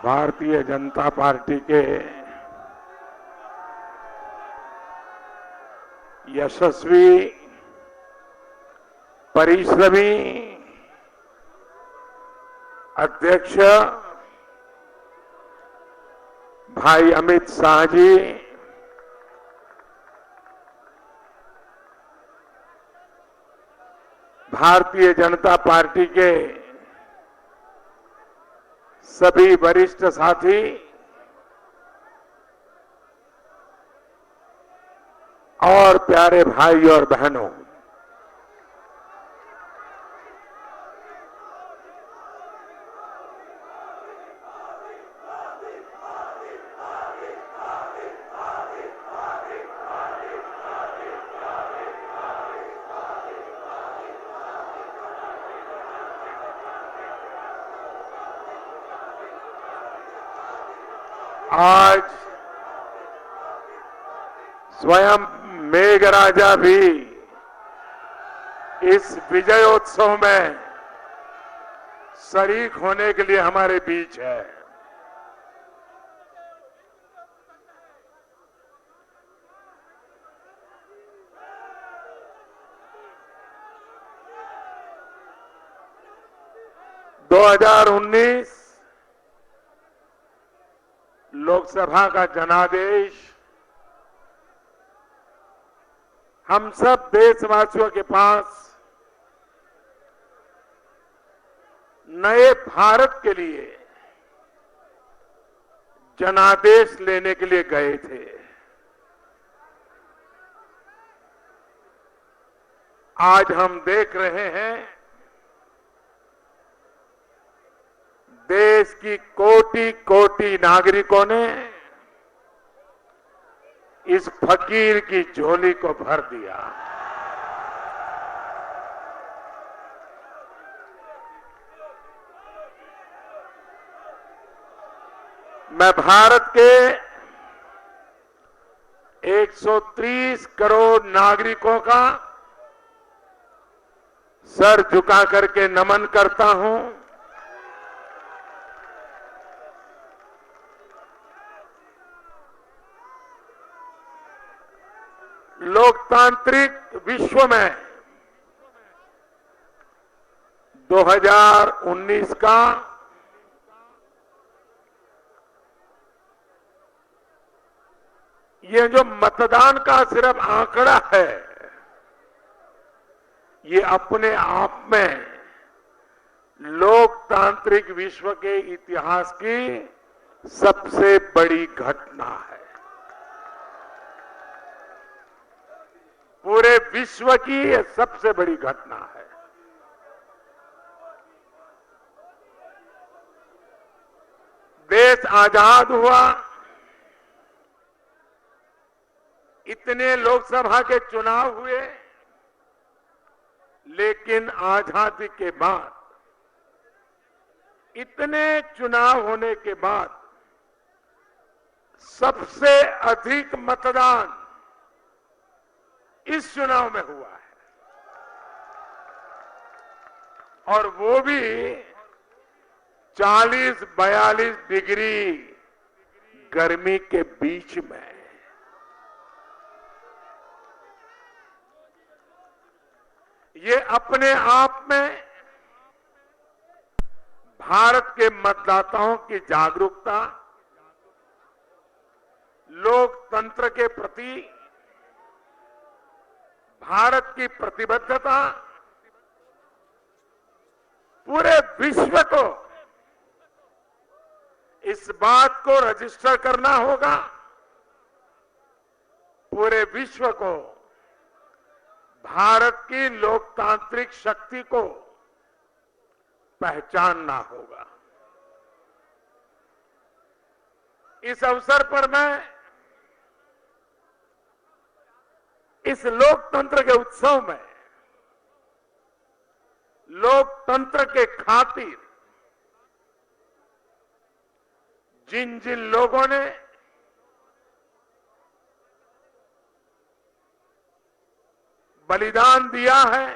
Bharatiya Janata party के यशस्वी, परिश्रमी अध्यक्ष भाई अमित शाह जी, भारतीय जनता पार्टी के सभी वरिष्ठ साथी और प्यारे भाई और बहनों, आज स्वयं मेघराजा भी इस विजयोत्सव में शरीक होने के लिए हमारे बीच है। दो 2019 लोकसभा का जनादेश हम सब देशवासियों के पास नए भारत के लिए जनादेश लेने के लिए गए थे। आज हम देख रहे हैं देश की कोटि कोटि नागरिकों ने इस फकीर की झोली को भर दिया। मैं भारत के 130 करोड़ नागरिकों का सर झुका करके नमन करता हूं। लोकतांत्रिक विश्व में 2019 का ये जो मतदान का सिर्फ आंकड़ा है, ये अपने आप में लोकतांत्रिक विश्व के इतिहास की सबसे बड़ी घटना है। पूरे विश्व की यह सबसे बड़ी घटना है। देश आजाद हुआ, इतने लोकसभा के चुनाव हुए, लेकिन आजादी के बाद इतने चुनाव होने के बाद सबसे अधिक मतदान इस चुनाव में हुआ है, और वो भी 40-42 डिग्री गर्मी के बीच में। ये अपने आप में भारत के मतदाताओं की जागरूकता, लोकतंत्र के प्रति भारत की प्रतिबद्धता, पूरे विश्व को इस बात को रजिस्टर करना होगा, पूरे विश्व को भारत की लोकतांत्रिक शक्ति को पहचानना होगा। इस अवसर पर मैं इस लोकतंत्र के उत्सव में लोकतंत्र के खातिर जिन जिन लोगों ने बलिदान दिया है,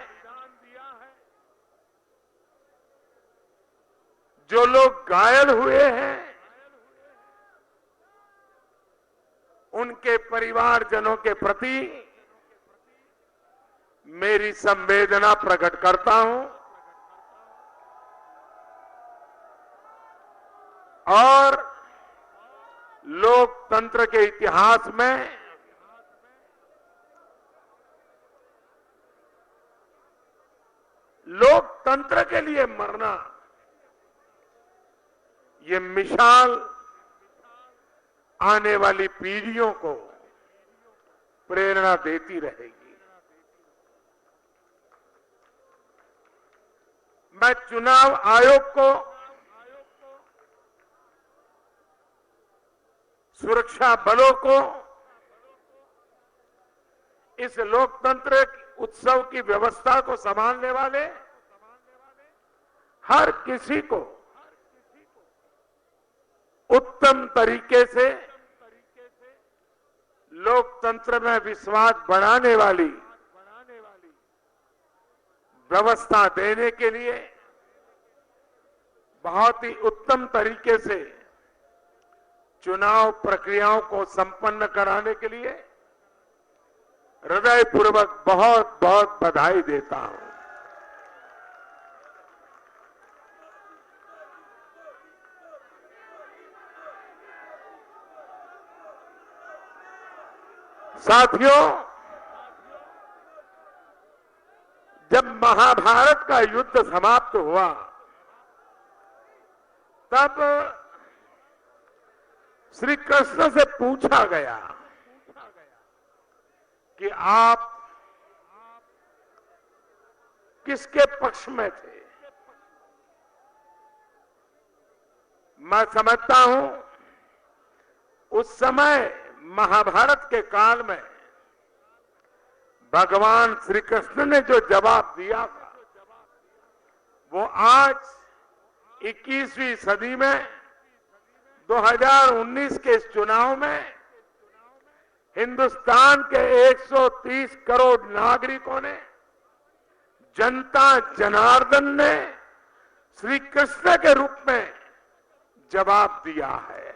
जो लोग घायल हुए हैं, परिवारजनों के प्रति मेरी संवेदना प्रकट करता हूं और लोकतंत्र के इतिहास में लोकतंत्र के लिए मरना ये मिसाल आने वाली पीढ़ियों को प्रेरणा देती रहेगी। मैं चुनाव आयोग को, सुरक्षा बलों को, इस लोकतंत्र उत्सव की व्यवस्था को संभालने वाले हर किसी को उत्तम तरीके से लोकतंत्र में विश्वास बढ़ाने वाली व्यवस्था देने के लिए, बहुत ही उत्तम तरीके से चुनाव प्रक्रियाओं को संपन्न कराने के लिए हृदयपूर्वक बहुत बहुत बधाई देता हूं। साथियों, जब महाभारत का युद्ध समाप्त हुआ तब श्री कृष्ण से पूछा गया कि आप किसके पक्ष में थे। मैं समझता हूं उस समय महाभारत के काल में भगवान श्री कृष्ण ने जो जवाब दिया था वो आज 21वीं सदी में 2019 के इस चुनाव में हिंदुस्तान के 130 करोड़ नागरिकों ने, जनता जनार्दन ने श्री कृष्ण के रूप में जवाब दिया है।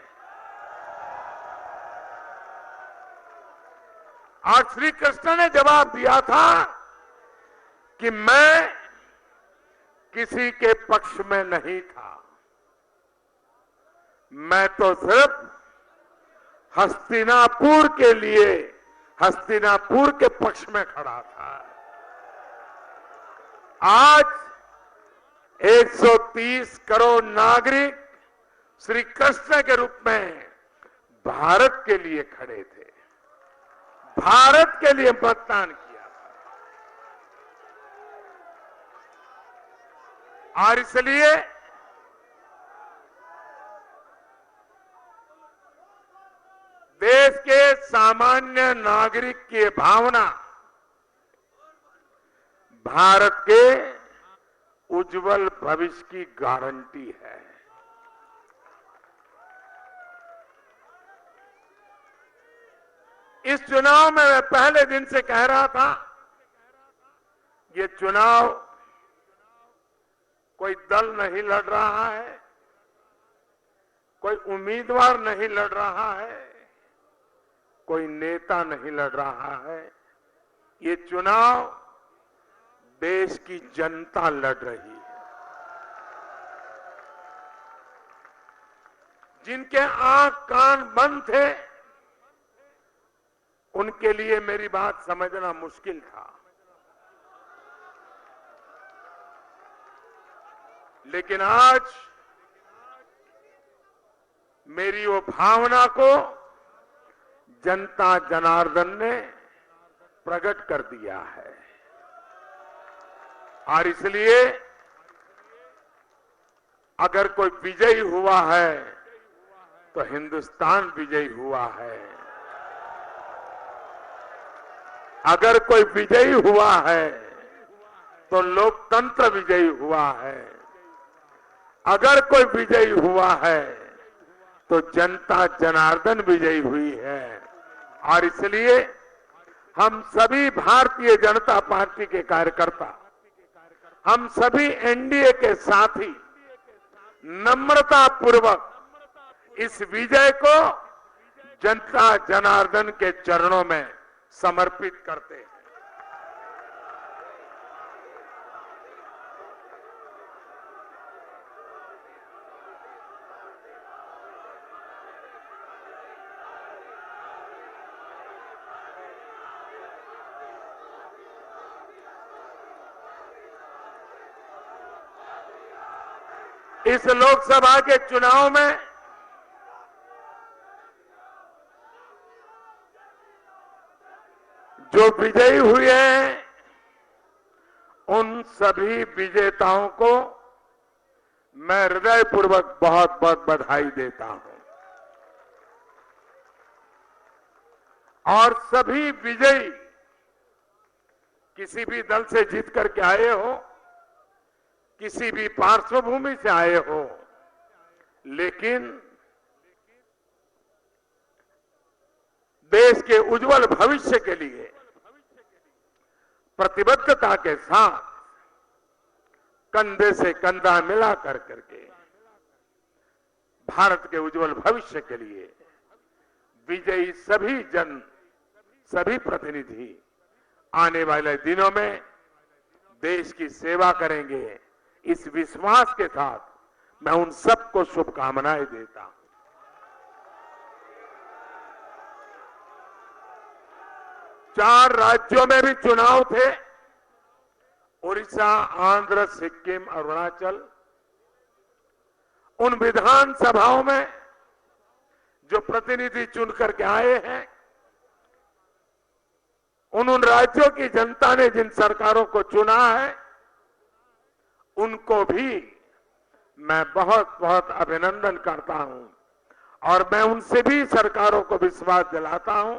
आज श्री कृष्ण ने जवाब दिया था कि मैं किसी के पक्ष में नहीं था, मैं तो सिर्फ हस्तिनापुर के लिए, हस्तिनापुर के पक्ष में खड़ा था। आज 130 करोड़ नागरिक श्री कृष्ण के रूप में भारत के लिए खड़े थे, भारत के लिए मतदान किया था। और इसलिए देश के सामान्य नागरिक की भावना भारत के उज्जवल भविष्य की गारंटी है। इस चुनाव में मैं पहले दिन से कह रहा था, ये चुनाव कोई दल नहीं लड़ रहा है, कोई उम्मीदवार नहीं लड़ रहा है, कोई नेता नहीं लड़ रहा है, ये चुनाव देश की जनता लड़ रही है। जिनके आंख कान बंद थे उनके लिए मेरी बात समझना मुश्किल था, लेकिन आज मेरी वो भावना को जनता जनार्दन ने प्रकट कर दिया है। और इसलिए अगर कोई विजयी हुआ है तो हिंदुस्तान विजयी हुआ है, अगर कोई विजयी हुआ है तो लोकतंत्र विजयी हुआ है, अगर कोई विजयी हुआ है तो जनता जनार्दन विजयी हुई है। और इसलिए हम सभी भारतीय जनता पार्टी के कार्यकर्ता, हम सभी एनडीए के साथी नम्रता पूर्वक इस विजय को जनता जनार्दन के चरणों में समर्पित करते हैं। इस लोकसभा के चुनाव में जो विजयी हुए हैं, उन सभी विजेताओं को मैं हृदयपूर्वक बहुत बहुत बधाई देता हूं। और सभी विजयी किसी भी दल से जीत करके आए हो, किसी भी पार्श्वभूमि से आए हो, लेकिन देश के उज्जवल भविष्य के लिए प्रतिबद्धता के साथ कंधे से कंधा मिला करके भारत के उज्जवल भविष्य के लिए विजयी सभी प्रतिनिधि आने वाले दिनों में देश की सेवा करेंगे। इस विश्वास के साथ मैं उन सबको शुभकामनाएं देता हूं। 4 राज्यों में भी चुनाव थे, उड़ीसा, आंध्र, सिक्किम, अरुणाचल। उन विधानसभाओं में जो प्रतिनिधि चुन करके आए हैं, उन राज्यों की जनता ने जिन सरकारों को चुना है, उनको भी मैं बहुत बहुत अभिनंदन करता हूं। और मैं उनसे भी सरकारों को विश्वास दिलाता हूं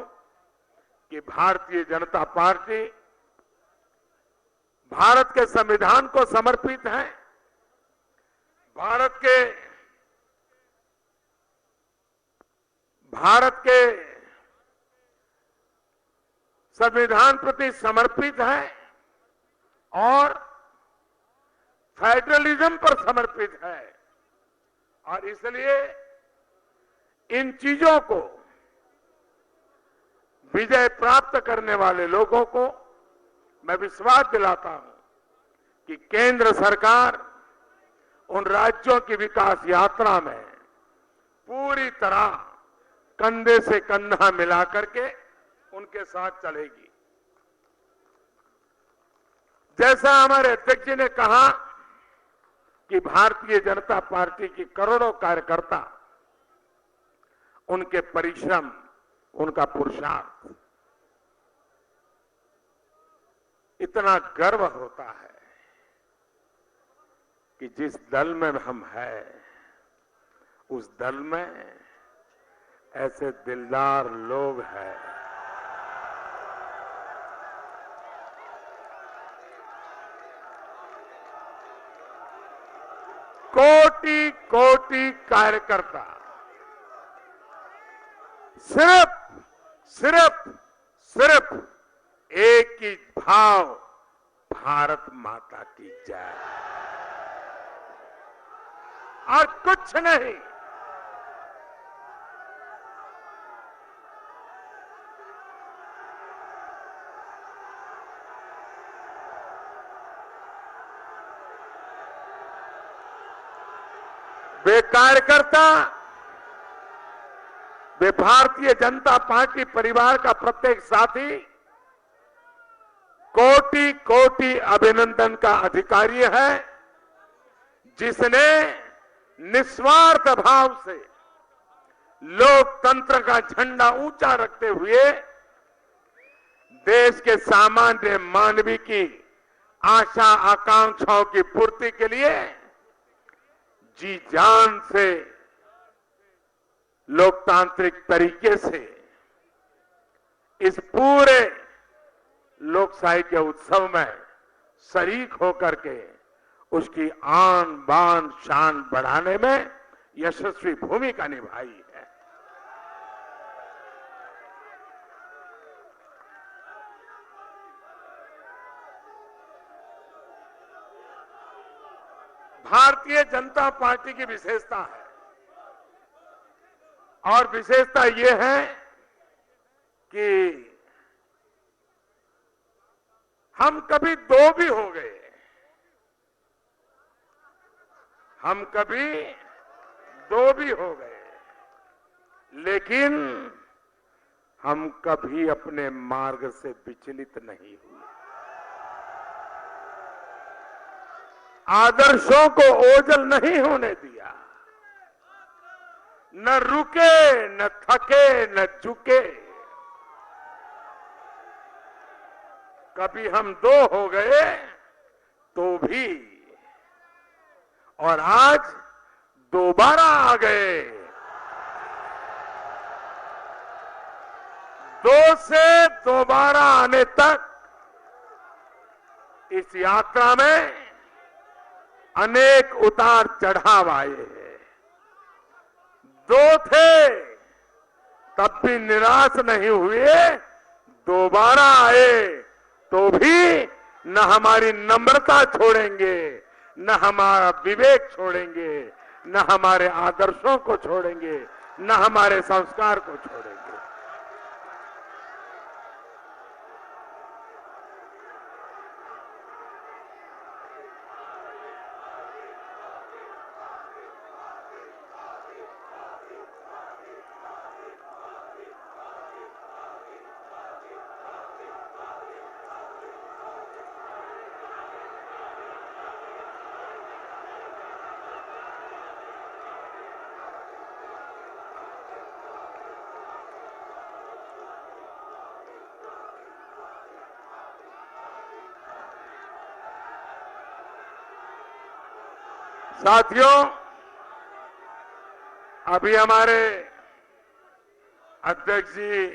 कि भारतीय जनता पार्टी भारत के संविधान को समर्पित है, भारत के संविधान प्रति समर्पित है और फेडरलिज्म पर समर्पित है। और इसलिए इन चीजों को विजय प्राप्त करने वाले लोगों को मैं विश्वास दिलाता हूं कि केंद्र सरकार उन राज्यों की विकास यात्रा में पूरी तरह कंधे से कंधा मिला करके उनके साथ चलेगी। जैसा हमारे अध्यक्ष जी ने कहा कि भारतीय जनता पार्टी की करोड़ों कार्यकर्ता, उनके परिश्रम, उनका पुरुषार्थ, इतना गर्व होता है कि जिस दल में हम हैं, उस दल में ऐसे दिलदार लोग हैं। कोटि कोटि कार्यकर्ता सिर्फ एक ही भाव, भारत माता की जय, और कुछ नहीं। वे कार्यकर्ता, वे भारतीय जनता पार्टी परिवार का प्रत्येक साथी कोटि कोटि अभिनंदन का अधिकारी है, जिसने निस्वार्थ भाव से लोकतंत्र का झंडा ऊंचा रखते हुए देश के सामान्य मानवी की आशा आकांक्षाओं की पूर्ति के लिए जी जान से, लोकतांत्रिक तरीके से इस पूरे लोकशाही के उत्सव में शरीक होकर के उसकी आन बान शान बढ़ाने में यशस्वी भूमिका निभाई है। भारतीय जनता पार्टी की विशेषता है और विशेषता ये है कि हम कभी दो भी हो गए, हम कभी दो भी हो गए, लेकिन हम कभी अपने मार्ग से विचलित नहीं हुए। आदर्शों को ओझल नहीं होने दिया, न रुके, न थके, न झुके। कभी हम दो हो गए तो भी, और आज दोबारा आ गए। दो से दोबारा आने तक इस यात्रा में अनेक उतार चढ़ाव आए हैं। दो थे तब भी निराश नहीं हुए, दोबारा आए तो भी न हमारी नम्रता छोड़ेंगे, न हमारा विवेक छोड़ेंगे, न हमारे आदर्शों को छोड़ेंगे, न हमारे संस्कार को छोड़ेंगे। साथियों, अभी हमारे अध्यक्ष जी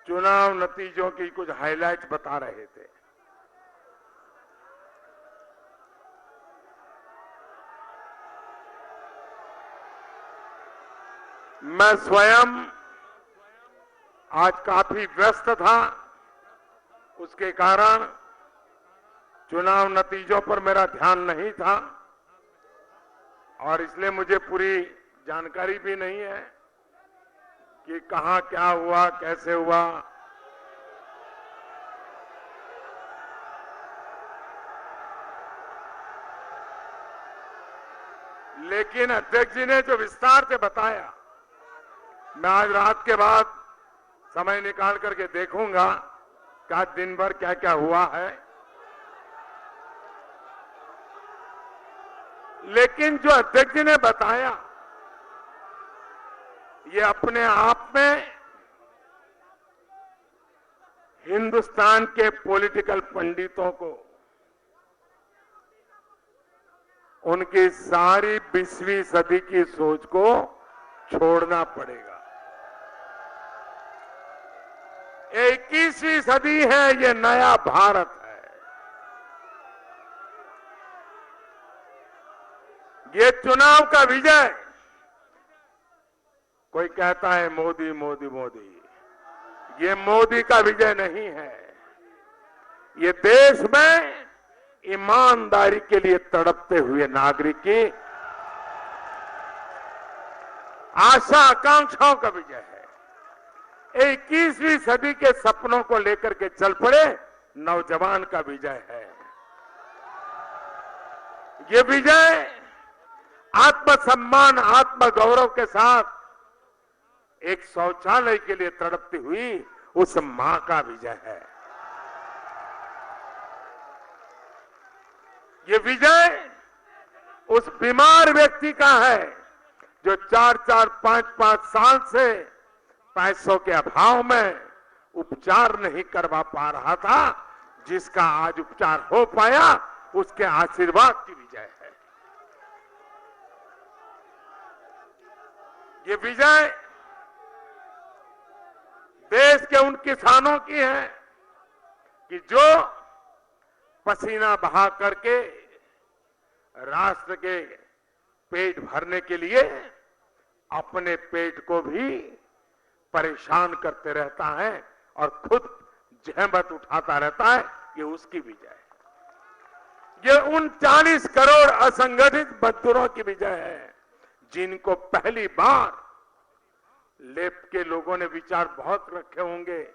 चुनाव नतीजों की कुछ हाइलाइट्स बता रहे थे। मैं स्वयं आज काफी व्यस्त था, उसके कारण चुनाव नतीजों पर मेरा ध्यान नहीं था और इसलिए मुझे पूरी जानकारी भी नहीं है कि कहां क्या हुआ, कैसे हुआ। लेकिन अध्यक्ष जी ने जो विस्तार से बताया, मैं आज रात के बाद समय निकाल करके देखूंगा कि आज दिन भर क्या क्या हुआ है। लेकिन जो अध्यक्ष जी ने बताया, ये अपने आप में हिंदुस्तान के पॉलिटिकल पंडितों को उनकी सारी 20वीं सदी की सोच को छोड़ना पड़ेगा। 21वीं सदी है, ये नया भारत है। ये चुनाव का विजय, कोई कहता है मोदी मोदी मोदी, ये मोदी का विजय नहीं है। ये देश में ईमानदारी के लिए तड़पते हुए नागरिक की आशा आकांक्षाओं का विजय है। 21वीं सदी के सपनों को लेकर के चल पड़े नौजवान का विजय है। ये विजय आत्मसम्मान, आत्मगौरव के साथ एक शौचालय के लिए तड़पती हुई उस मां का विजय है। ये विजय उस बीमार व्यक्ति का है जो 4-4, 5-5 साल से पैसों के अभाव में उपचार नहीं करवा पा रहा था, जिसका आज उपचार हो पाया, उसके आशीर्वाद की विजय है। ये विजय देश के उन किसानों की है कि जो पसीना बहा करके राष्ट्र के पेट भरने के लिए अपने पेट को भी परेशान करते रहता है और खुद जहमत उठाता रहता है। ये उसकी विजय है। ये उन 40 करोड़ असंगठित मजदूरों की विजय है जिनको पहली बार लेफ्ट के लोगों ने विचार बहुत रखे होंगे,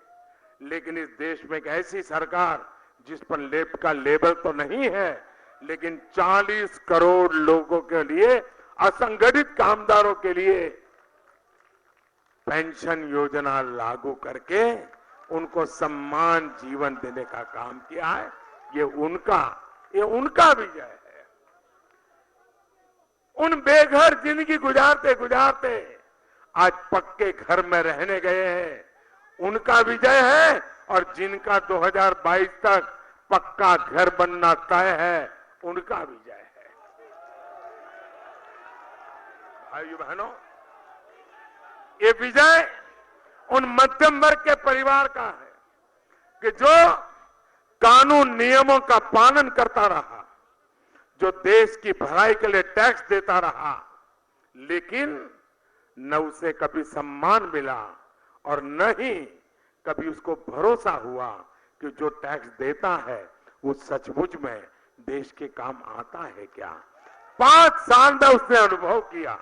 लेकिन इस देश में एक ऐसी सरकार जिस पर लेफ्ट का लेबल तो नहीं है, लेकिन 40 करोड़ लोगों के लिए, असंगठित कामदारों के लिए पेंशन योजना लागू करके उनको सम्मान जीवन देने का काम किया है। ये उनका विजय है। उन बेघर जिंदगी गुजारते गुजारते आज पक्के घर में रहने गए हैं, उनका विजय है। और जिनका 2022 तक पक्का घर बनना तय है, उनका विजय है। भाइयों बहनों, ये विजय उन मध्यम वर्ग के परिवार का है कि जो कानून नियमों का पालन करता रहा, जो देश की भलाई के लिए टैक्स देता रहा, लेकिन न उसे कभी सम्मान मिला और न ही कभी उसको भरोसा हुआ कि जो टैक्स देता है वो सचमुच में देश के काम आता है क्या। 5 साल में उसने अनुभव किया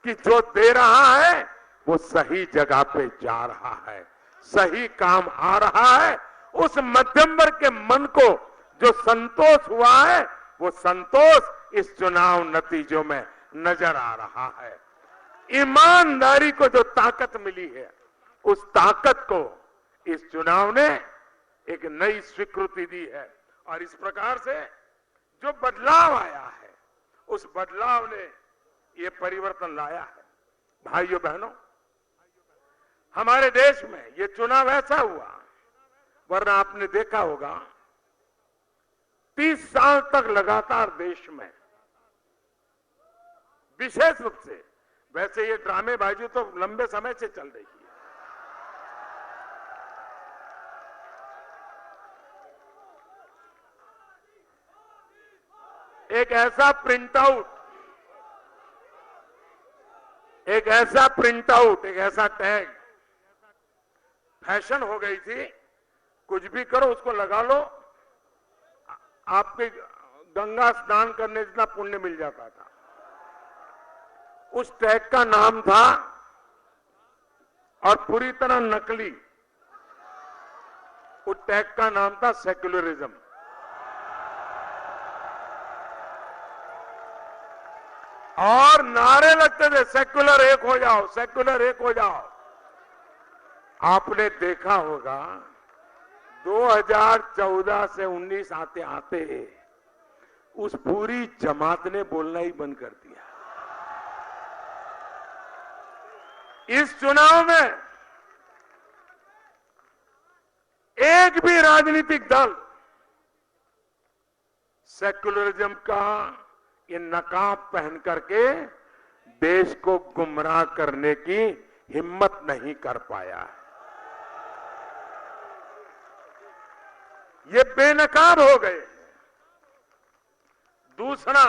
कि जो दे रहा है वो सही जगह पे जा रहा है, सही काम आ रहा है। उस मध्यम वर्ग के मन को जो संतोष हुआ है, वो संतोष इस चुनाव नतीजों में नजर आ रहा है। ईमानदारी को जो ताकत मिली है, उस ताकत को इस चुनाव ने एक नई स्वीकृति दी है। और इस प्रकार से जो बदलाव आया है, उस बदलाव ने ये परिवर्तन लाया है। भाइयों बहनों, हमारे देश में ये चुनाव ऐसा हुआ, वरना आपने देखा होगा 30 साल तक लगातार देश में, विशेष रूप से, वैसे ये ड्रामेबाजी तो लंबे समय से चल रही है, एक ऐसा प्रिंटआउट, एक ऐसा टैग फैशन हो गई थी। कुछ भी करो उसको लगा लो, आपके गंगा स्नान करने जितना पुण्य मिल जाता था। उस टैग का नाम था, और पूरी तरह नकली, उस टैग का नाम था सेक्युलरिज्म। और नारे लगते थे, सेक्युलर एक हो जाओ, सेक्युलर एक हो जाओ। आपने देखा होगा 2014 से 19 आते आते उस पूरी जमात ने बोलना ही बंद कर दिया। इस चुनाव में एक भी राजनीतिक दल सेक्युलरिज्म का ये नकाब पहन करके देश को गुमराह करने की हिम्मत नहीं कर पाया है। ये बेनकाब हो गए। दूसरा,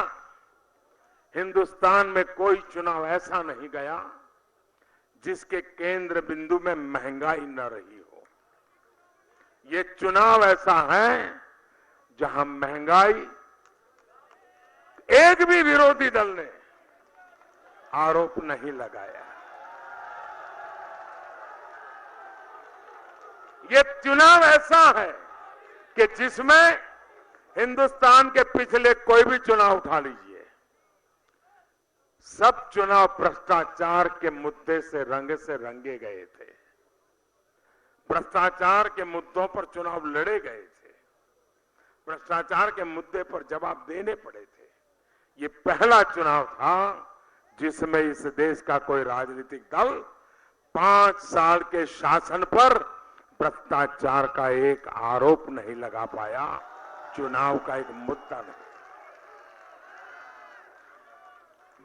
हिंदुस्तान में कोई चुनाव ऐसा नहीं गया जिसके केंद्र बिंदु में महंगाई न रही हो। ये चुनाव ऐसा है जहां महंगाई, एक भी विरोधी दल ने आरोप नहीं लगाया। ये चुनाव ऐसा है कि जिसमें हिंदुस्तान के पिछले कोई भी चुनाव उठा लीजिए, सब चुनाव भ्रष्टाचार के मुद्दे से रंगे गए थे। भ्रष्टाचार के मुद्दों पर चुनाव लड़े गए थे, भ्रष्टाचार के मुद्दे पर जवाब देने पड़े थे। ये पहला चुनाव था जिसमें इस देश का कोई राजनीतिक दल 5 साल के शासन पर भ्रष्टाचार का एक आरोप नहीं लगा पाया, चुनाव का एक मुद्दा नहीं।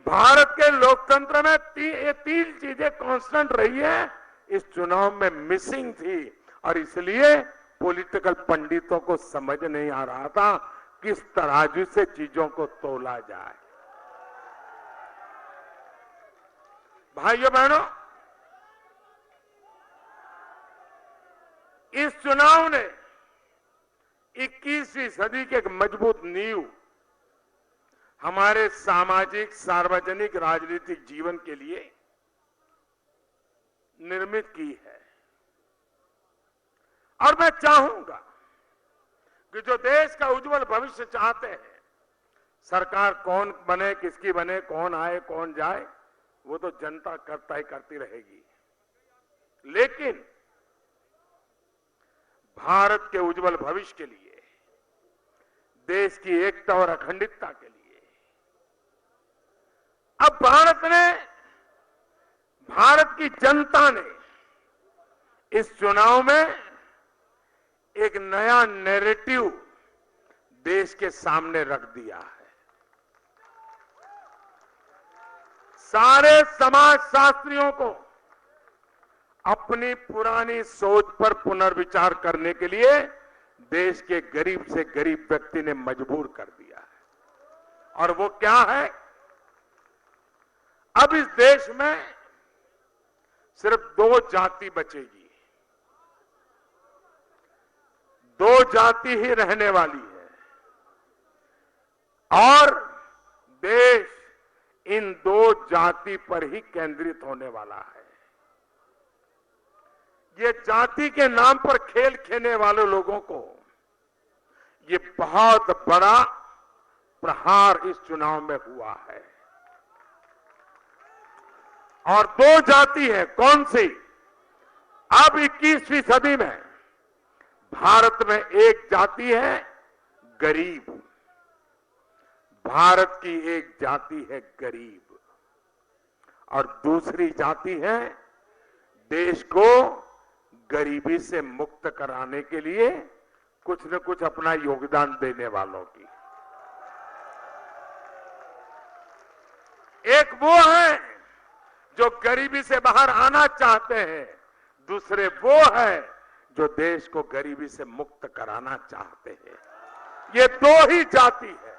भारत के लोकतंत्र में ये 3 चीजें कांस्टेंट रही है, इस चुनाव में मिसिंग थी। और इसलिए पॉलिटिकल पंडितों को समझ नहीं आ रहा था किस तराजू से चीजों को तोला जाए। भाइयों बहनों, इस चुनाव ने 21वीं सदी के एक मजबूत नींव हमारे सामाजिक, सार्वजनिक, राजनीतिक जीवन के लिए निर्मित की है। और मैं चाहूंगा कि जो देश का उज्जवल भविष्य चाहते हैं, सरकार कौन बने, किसकी बने, कौन आए, कौन जाए, वो तो जनता तय करती रहेगी। लेकिन भारत के उज्जवल भविष्य के लिए, देश की एकता और अखंडता के लिए अब भारत की जनता ने इस चुनाव में एक नया नैरेटिव देश के सामने रख दिया है। सारे समाजशास्त्रियों को अपनी पुरानी सोच पर पुनर्विचार करने के लिए देश के गरीब से गरीब व्यक्ति ने मजबूर कर दिया है। और वो क्या है? अब इस देश में सिर्फ 2 जाति बचेगी, 2 जाति ही रहने वाली है और देश इन 2 जाति पर ही केंद्रित होने वाला है। ये जाति के नाम पर खेल खेलने वाले लोगों को ये बहुत बड़ा प्रहार इस चुनाव में हुआ है। और 2 जाति है, कौन सी? अब 21वीं सदी में भारत में एक जाति है गरीब, भारत की एक जाति है गरीब और दूसरी जाति है देश को गरीबी से मुक्त कराने के लिए कुछ न कुछ अपना योगदान देने वालों की। एक वो है जो गरीबी से बाहर आना चाहते हैं, दूसरे वो है जो देश को गरीबी से मुक्त कराना चाहते हैं। ये 2 ही जाति है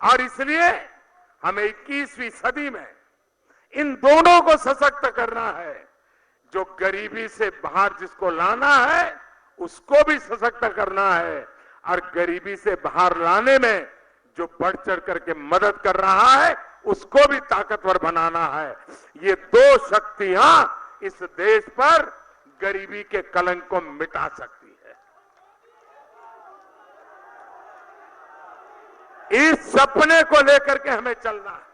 और इसलिए हमें 21वीं सदी में इन दोनों को सशक्त करना है। जो गरीबी से बाहर जिसको लाना है उसको भी सशक्त करना है और गरीबी से बाहर लाने में जो बढ़ चढ़ करके मदद कर रहा है उसको भी ताकतवर बनाना है। ये 2 शक्तियां इस देश पर गरीबी के कलंक को मिटा सकती है। इस सपने को लेकर के हमें चलना है।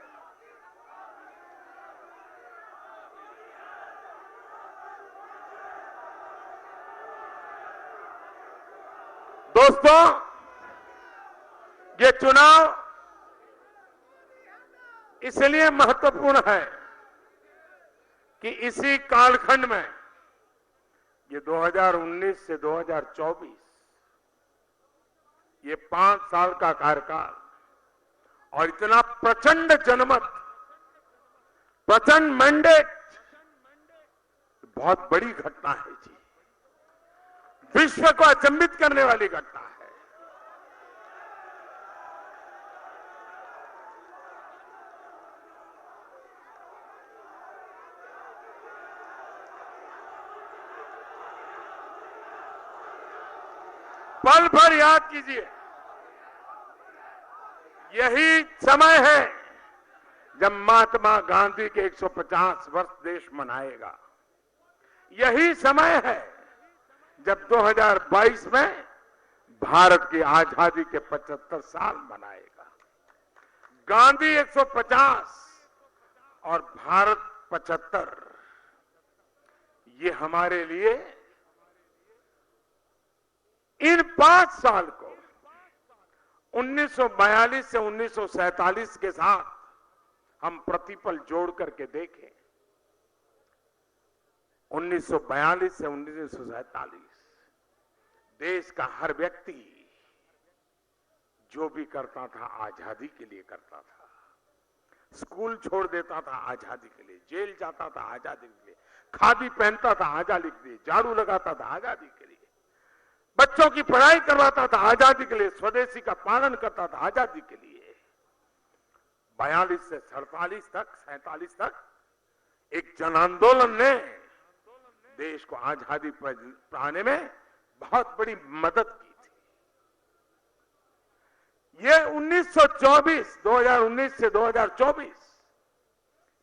दोस्तों, ये चुनाव इसलिए महत्वपूर्ण है कि इसी कालखंड में ये 2019 से 2024 ये 5 साल का कार्यकाल और इतना प्रचंड जनमत, प्रचंड मैंडेट बहुत बड़ी घटना है जी। विश्व को अचंभित करने वाली घटना है। पल भर याद कीजिए, यही समय है जब महात्मा गांधी के 150 वर्ष देश मनाएगा। यही समय है जब 2022 में भारत की आजादी के 75 साल मनाएगा। गांधी 150 और भारत 75, ये हमारे लिए इन 5 साल को 1942 से 1947 के साथ हम प्रतिपल जोड़ करके देखें। 1942 से 1947 देश का हर व्यक्ति जो भी करता था आजादी के लिए करता था। स्कूल छोड़ देता था आजादी के लिए, जेल जाता था आजादी के लिए, खादी पहनता था आजादी के लिए, झाड़ू लगाता था आजादी के लिए, बच्चों की पढ़ाई करवाता था आजादी के लिए, स्वदेशी का पालन करता था आजादी के लिए। 42 से 47 तक एक जन आंदोलन ने देश को आजादी पाने में बहुत बड़ी मदद की थी। ये 2019 से 2024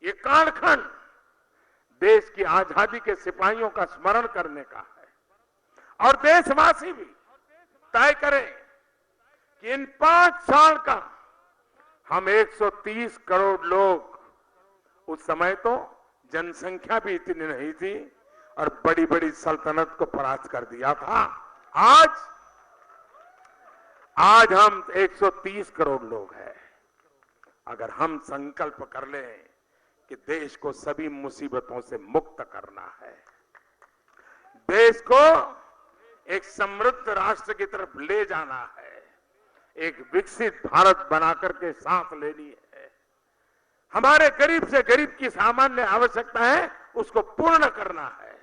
ये कालखंड देश की आजादी के सिपाहियों का स्मरण करने का है। और देशवासी भी तय करें कि इन 5 साल का हम 130 करोड़ लोग, उस समय तो जनसंख्या भी इतनी नहीं थी और बड़ी बड़ी सल्तनत को परास्त कर दिया था। आज हम 130 करोड़ लोग हैं। अगर हम संकल्प कर लें कि देश को सभी मुसीबतों से मुक्त करना है, देश को एक समृद्ध राष्ट्र की तरफ ले जाना है, एक विकसित भारत बनाकर के साथ लेनी है, हमारे गरीब से गरीब की सामान्य आवश्यकता है उसको पूर्ण करना है।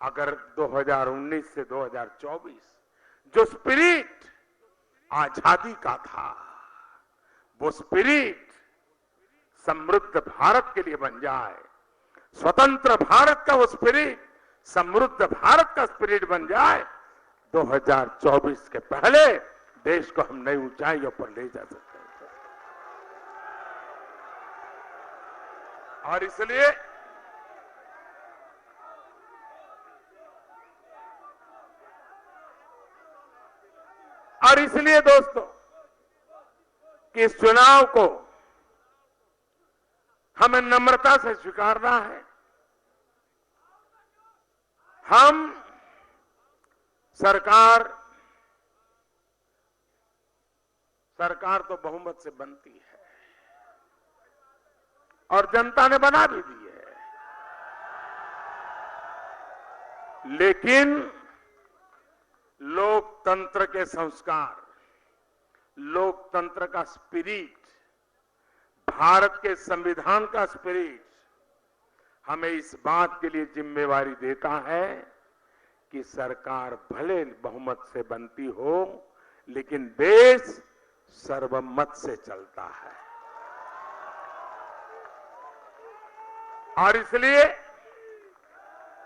अगर 2019 से 2024 जो स्पिरिट आजादी का था, वो स्पिरिट समृद्ध भारत के लिए बन जाए, स्वतंत्र भारत का वो स्पिरिट समृद्ध भारत का स्पिरिट बन जाए, 2024 के पहले देश को हम नई ऊंचाइयों पर ले जा सकते हैं। और इसलिए दोस्तों कि इस चुनाव को हमें नम्रता से स्वीकारना है। हम सरकार तो बहुमत से बनती है और जनता ने बना भी दी है, लेकिन लोकतंत्र के संस्कार, लोकतंत्र का स्पिरिट, भारत के संविधान का स्पिरिट हमें इस बात के लिए जिम्मेवारी देता है कि सरकार भले बहुमत से बनती हो, लेकिन देश सर्वमत से चलता है। और इसलिए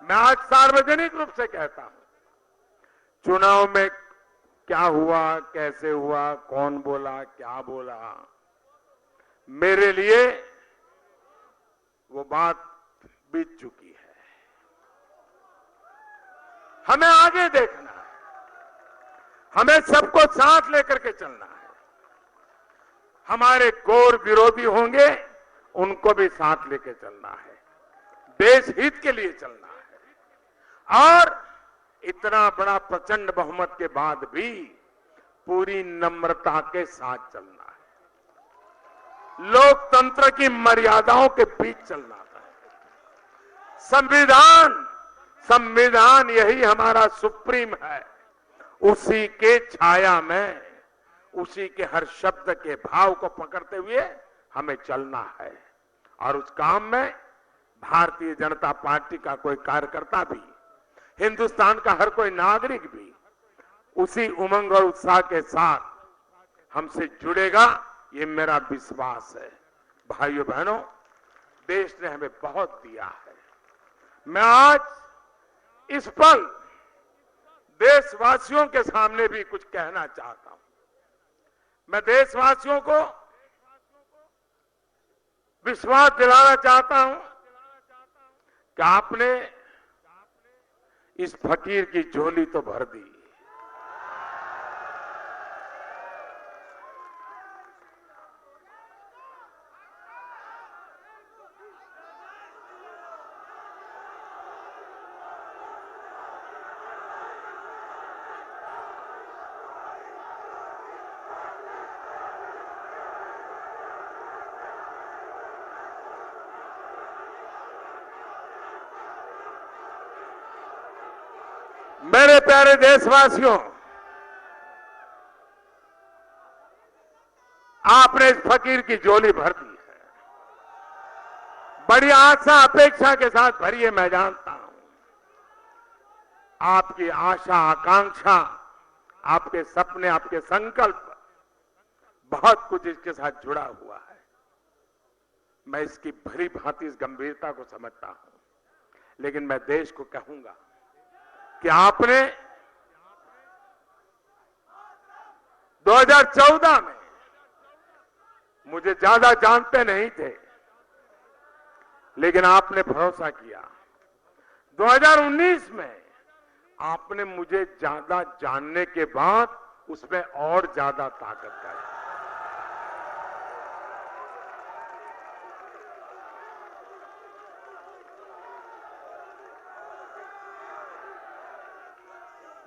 मैं आज सार्वजनिक रूप से कहता हूं, चुनाव में क्या हुआ, कैसे हुआ, कौन बोला, क्या बोला, मेरे लिए वो बात बीत चुकी है। हमें आगे देखना है, हमें सबको साथ लेकर के चलना है। हमारे घोर विरोधी होंगे, उनको भी साथ लेकर चलना है, देश हित के लिए चलना है। और इतना बड़ा प्रचंड बहुमत के बाद भी पूरी नम्रता के साथ चलना है, लोकतंत्र की मर्यादाओं के बीच चलना है। संविधान यही हमारा सुप्रीम है, उसी के छाया में, उसी के हर शब्द के भाव को पकड़ते हुए हमें चलना है। और उस काम में भारतीय जनता पार्टी का कोई कार्यकर्ता भी, हिंदुस्तान का हर कोई नागरिक भी उसी उमंग और उत्साह के साथ हमसे जुड़ेगा, ये मेरा विश्वास है। भाइयों बहनों, देश ने हमें बहुत दिया है। मैं आज इस पल देशवासियों के सामने भी कुछ कहना चाहता हूं। मैं देशवासियों को विश्वास दिलाना चाहता हूं कि आपने इस फकीर की झोली तो भर दी, मेरे प्यारे देशवासियों, आपने इस फकीर की झोली भर दी है। बड़ी आशा अपेक्षा के साथ भरी है, मैं जानता हूं। आपकी आशा आकांक्षा, आपके सपने, आपके संकल्प, बहुत कुछ इसके साथ जुड़ा हुआ है। मैं इसकी भली भांति इस गंभीरता को समझता हूं, लेकिन मैं देश को कहूंगा कि आपने 2014 में, मुझे ज्यादा जानते नहीं थे, लेकिन आपने भरोसा किया। 2019 में आपने मुझे ज्यादा जानने के बाद उसमें और ज्यादा ताकत आई।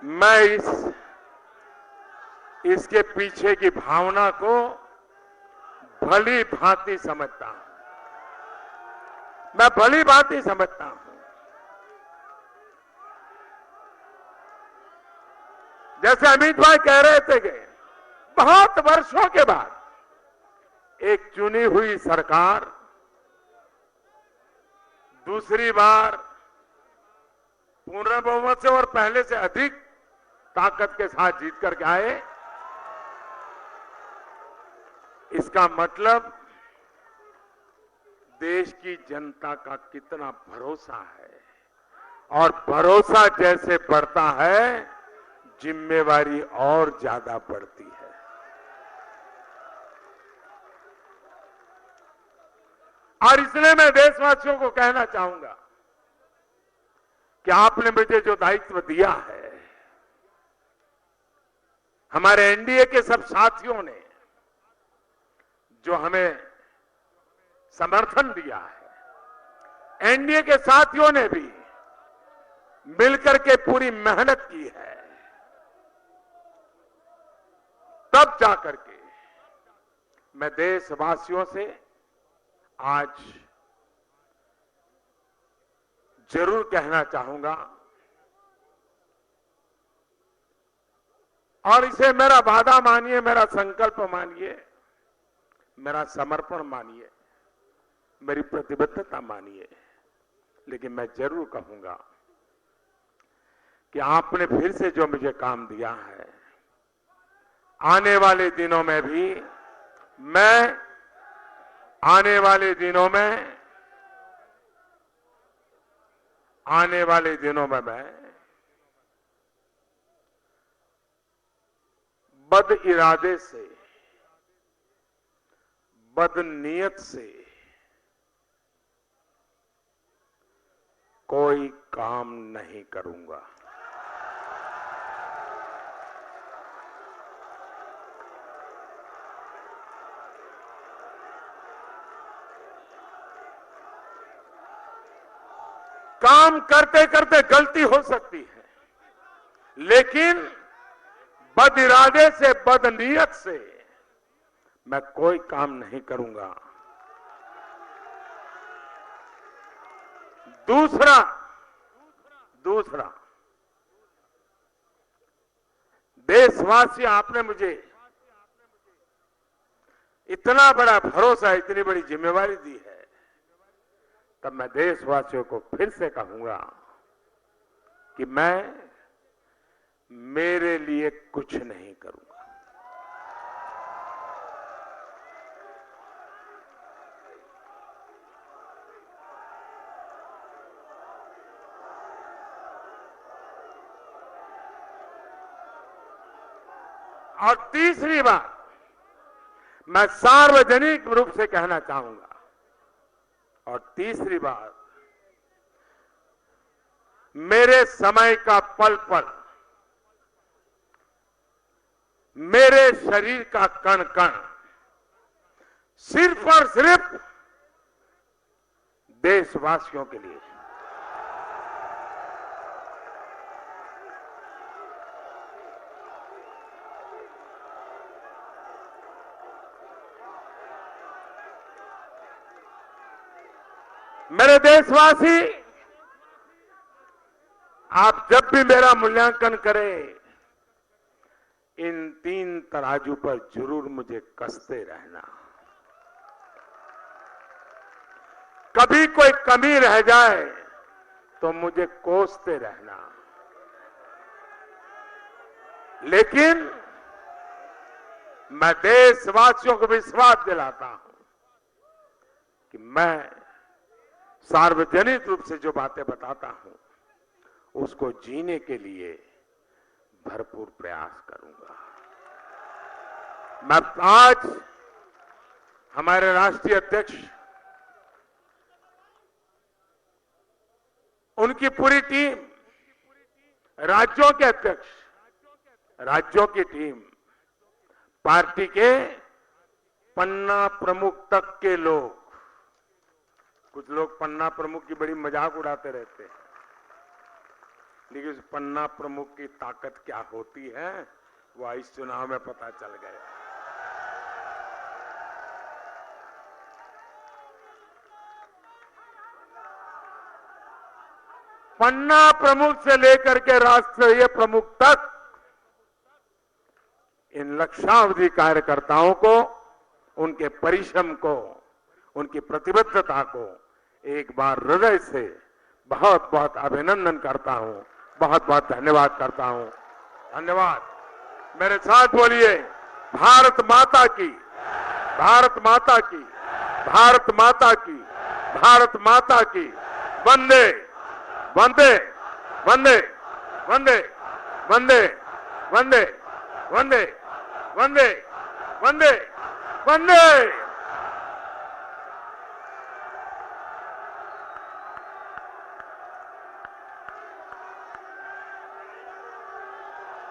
मैं इसके पीछे की भावना को भली भांति समझता हूं। मैं भली भांति समझता हूं। जैसे अमित भाई कह रहे थे कि बहुत वर्षों के बाद एक चुनी हुई सरकार दूसरी बार पूर्ण बहुमत से और पहले से अधिक ताकत के साथ जीत करके आए, इसका मतलब देश की जनता का कितना भरोसा है, और भरोसा जैसे बढ़ता है जिम्मेवारी और ज्यादा बढ़ती है। और इसलिए मैं देशवासियों को कहना चाहूंगा कि आपने मुझे जो दायित्व दिया है, हमारे एनडीए के सब साथियों ने जो हमें समर्थन दिया है, एनडीए के साथियों ने भी मिलकर के पूरी मेहनत की है, तब जाकर के मैं देशवासियों से आज जरूर कहना चाहूंगा, और इसे मेरा वादा मानिए, मेरा संकल्प मानिए, मेरा समर्पण मानिए, मेरी प्रतिबद्धता मानिए, लेकिन मैं जरूर कहूंगा कि आपने फिर से जो मुझे काम दिया है, आने वाले दिनों में भी मैं आने वाले दिनों में मैं बद इरादे से, बदनीयत से कोई काम नहीं करूंगा। काम करते करते गलती हो सकती है, लेकिन बद इरादे से, बदनीयत से मैं कोई काम नहीं करूंगा। दूसरा देशवासी, आपने मुझे इतना बड़ा भरोसा, इतनी बड़ी जिम्मेवारी दी है, तब मैं देशवासियों को फिर से कहूंगा कि मैं मेरे लिए कुछ नहीं करूंगा। और तीसरी बात मैं सार्वजनिक रूप से कहना चाहूंगा, और तीसरी बात, मेरे समय का पल पल, मेरे शरीर का कण कण सिर्फ और सिर्फ देशवासियों के लिए। मेरे देशवासी, आप जब भी मेरा मूल्यांकन करें, इन 3 तराजू पर जरूर मुझे कसते रहना। कभी कोई कमी रह जाए तो मुझे कोसते रहना, लेकिन मैं देशवासियों को विश्वास दिलाता हूं कि मैं सार्वजनिक रूप से जो बातें बताता हूं, उसको जीने के लिए भरपूर प्रयास करूंगा। मैं आज हमारे राष्ट्रीय अध्यक्ष उनकी पूरी टीम, राज्यों के अध्यक्ष, राज्यों की टीम, पार्टी के पन्ना प्रमुख तक के लोग, कुछ लोग पन्ना प्रमुख की बड़ी मजाक उड़ाते रहते हैं, लेकिन उस पन्ना प्रमुख की ताकत क्या होती है वो इस चुनाव में पता चल गया। पन्ना प्रमुख से लेकर के राष्ट्रीय प्रमुख तक इन लक्षावधि कार्यकर्ताओं को, उनके परिश्रम को, उनकी प्रतिबद्धता को एक बार हृदय से बहुत बहुत अभिनंदन करता हूं, बहुत बहुत धन्यवाद करता हूं। धन्यवाद। मेरे साथ बोलिए, भारत माता की, भारत माता की, भारत माता की, भारत माता की, वंदे वंदे वंदे वंदे वंदे वंदे वंदे वंदे वंदे वंदे।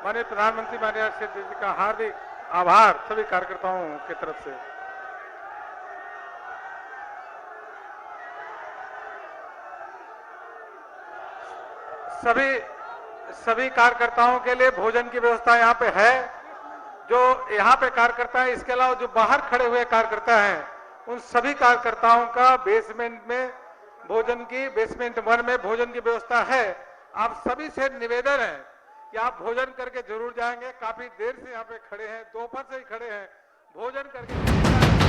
माननीय प्रधानमंत्री माननीय श्री जी का हार्दिक आभार सभी कार्यकर्ताओं की तरफ से। सभी कार्यकर्ताओं के लिए भोजन की व्यवस्था यहाँ पे है। जो यहाँ पे कार्यकर्ता है, इसके अलावा जो बाहर खड़े हुए कार्यकर्ता हैं, उन सभी कार्यकर्ताओं का बेसमेंट में भोजन की, बेसमेंट 1 में भोजन की व्यवस्था है। आप सभी से निवेदन है कि आप भोजन करके जरूर जाएंगे। काफी देर से यहाँ पे खड़े हैं, दोपहर से ही खड़े हैं, भोजन करके